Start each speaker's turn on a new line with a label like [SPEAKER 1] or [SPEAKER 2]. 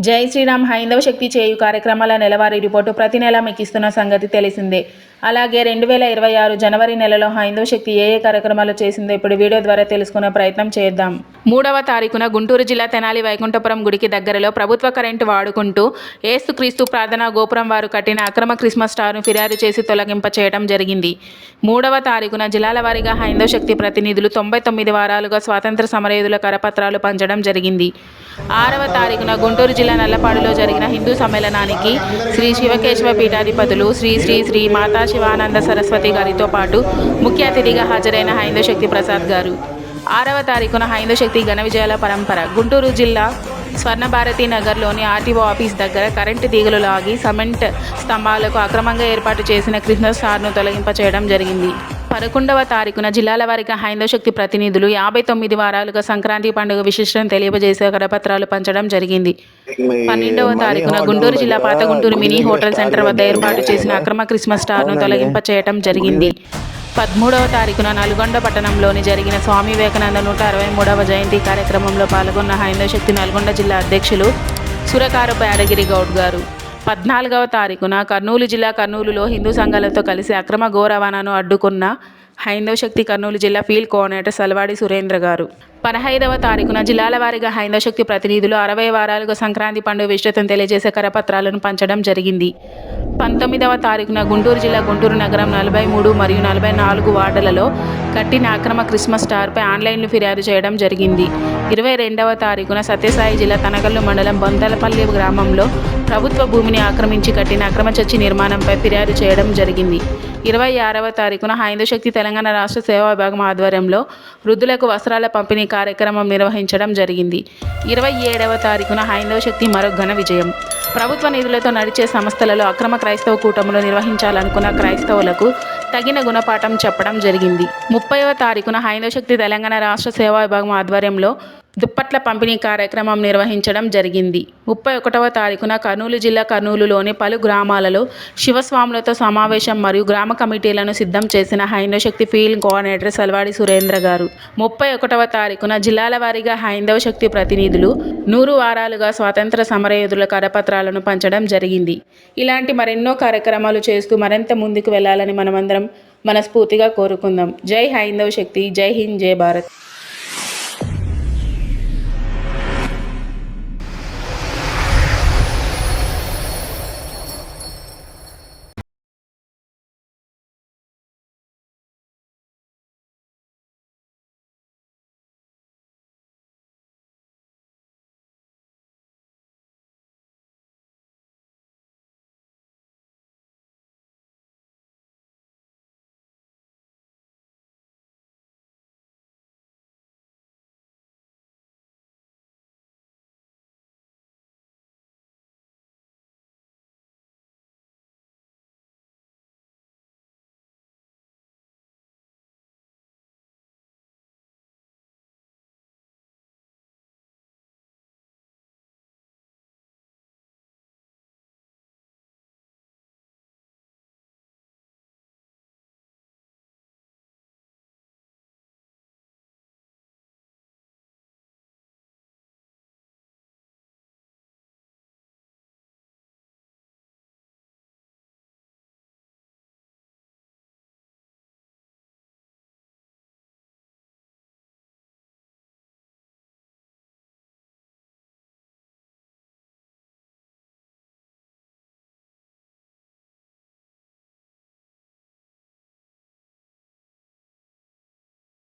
[SPEAKER 1] జై శ్రీరామ్ హైందవ శక్తి చేయు కార్యక్రమాల నెలవారీ రిపోర్టు ప్రతి నెల మీకు ఇస్తున్న సంగతి తెలిసిందే. అలాగే 2026 జనవరి నెలలో హైందవ శక్తి ఏ కార్యక్రమాలు చేసిందో ఇప్పుడు వీడియో ద్వారా తెలుసుకునే ప్రయత్నం చేద్దాం. 3వ తారీఖున గుంటూరు జిల్లా తెనాలి వైకుంఠపురం గుడికి దగ్గరలో ప్రభుత్వ కరెంటు వాడుకుంటూ ఏసుక్రీస్తు ప్రార్థనా గోపురం వారు కట్టిన అక్రమ క్రిస్మస్ స్టార్ను ఫిర్యాదు చేసి తొలగింప చేయడం జరిగింది. 3వ తారీఖున జిల్లాల వారీగా హైందవ శక్తి ప్రతినిధులు 99 వారాలుగా స్వాతంత్ర సమరయోధుల కరపత్రాలు పంచడం జరిగింది. 6వ తారీఖున గుంటూరు జిల్లా నల్లపాడులో జరిగిన హిందూ సమ్మేళనానికి శ్రీ శివకేశవ పీఠాధిపతులు శ్రీ శ్రీ శ్రీ మాతా శివానంద సరస్వతి గారితో పాటు ముఖ్య అతిథిగా హాజరైన హైందవ శక్తి ప్రసాద్ గారు. 6వ తారీఖున హైందవ శక్తి ఘన విజయాల పరంపర. గుంటూరు జిల్లా స్వర్ణభారతి నగర్లోని ఆర్టీఓ ఆఫీస్ దగ్గర కరెంటు తీగలు లాగి సిమెంట్ స్తంభాలకు అక్రమంగా ఏర్పాటు చేసిన క్రిస్మస్ స్టార్ను తొలగింప చేయడం జరిగింది. 11వ తారీఖున జిల్లాల వారీగా హైందవ శక్తి ప్రతినిధులు 59 వారాలుగా సంక్రాంతి పండుగ విశిష్టం తెలియజేసే కరపత్రాలు పంచడం జరిగింది. 12వ తారీఖున గుంటూరు జిల్లా పాత గుంటూరు మినీ హోటల్ సెంటర్ వద్ద ఏర్పాటు చేసిన అక్రమ క్రిస్మస్ స్టార్ను తొలగింప చేయడం జరిగింది. 13వ తారీఖున నల్గొండ పట్టణంలోని జరిగిన స్వామి వివేకానంద 163వ జయంతి కార్యక్రమంలో పాల్గొన్న హైందవ శక్తి నల్గొండ జిల్లా అధ్యక్షులు సురకారపు యాదగిరి గౌడ్ గారు. 14వ తారీఖున కర్నూలు జిల్లా కర్నూలులో హిందూ సంఘాలతో కలిసి అక్రమ గో రవాణాను అడ్డుకున్న హైందవ శక్తి కర్నూలు జిల్లా ఫీల్డ్ కోఆర్డినేటర్ సల్వాడి సురేంద్ర గారు. 15వ తారీఖున జిల్లాల వారీగా హైందవ శక్తి ప్రతినిధులు 60 వారాలుగా సంక్రాంతి పండుగ విశిష్టతను తెలియజేసే కరపత్రాలను పంచడం జరిగింది. 19వ తారీఖున గుంటూరు జిల్లా గుంటూరు నగరం 43 మరియు 44 వార్డులలో కట్టిన అక్రమ క్రిస్మస్ స్టార్పై ఆన్లైన్లో ఫిర్యాదు చేయడం జరిగింది. 22వ తారీఖున సత్యసాయి జిల్లా తనగల్లు మండలం బొంతలపల్లి గ్రామంలో ప్రభుత్వ భూమిని ఆక్రమించి కట్టిన అక్రమ చర్చి నిర్మాణంపై ఫిర్యాదు చేయడం జరిగింది. 26వ తారీఖున హైందవ శక్తి తెలంగాణ రాష్ట్ర సేవా విభాగం ఆధ్వర్యంలో వృద్ధులకు వస్త్రాల పంపిణీ కార్యక్రమం నిర్వహించడం జరిగింది. 27వ తారీఖున హైందవ శక్తి మరో ఘన విజయం. ప్రభుత్వ నిధులతో నడిచే సంస్థలలో అక్రమ క్రైస్తవ కూటములు నిర్వహించాలనుకున్న క్రైస్తవులకు తగిన గుణపాఠం చెప్పడం జరిగింది. 30వ తారీఖున హైందవ శక్తి తెలంగాణ రాష్ట్ర సేవా విభాగం ఆధ్వర్యంలో దుప్పట్ల పంపిణీ కార్యక్రమం నిర్వహించడం జరిగింది. 31వ తారీఖున కర్నూలు జిల్లా కర్నూలులోని పలు గ్రామాలలో శివస్వాములతో సమావేశం మరియు గ్రామ కమిటీలను సిద్ధం చేసిన హైందవ శక్తి ఫీల్డ్ కోఆర్డినేటర్ సల్వాడి సురేంద్ర గారు. 31వ తారీఖున జిల్లాల వారీగా హైందవ శక్తి ప్రతినిధులు 100 వారాలుగా స్వాతంత్ర సమరయోధుల కరపత్రాలను పంచడం జరిగింది. ఇలాంటి మరెన్నో కార్యక్రమాలు చేస్తూ మరింత ముందుకు వెళ్లాలని మనమందరం మనస్ఫూర్తిగా కోరుకుందాం. జై హైందవ శక్తి, జై హింద్, జై భారత్.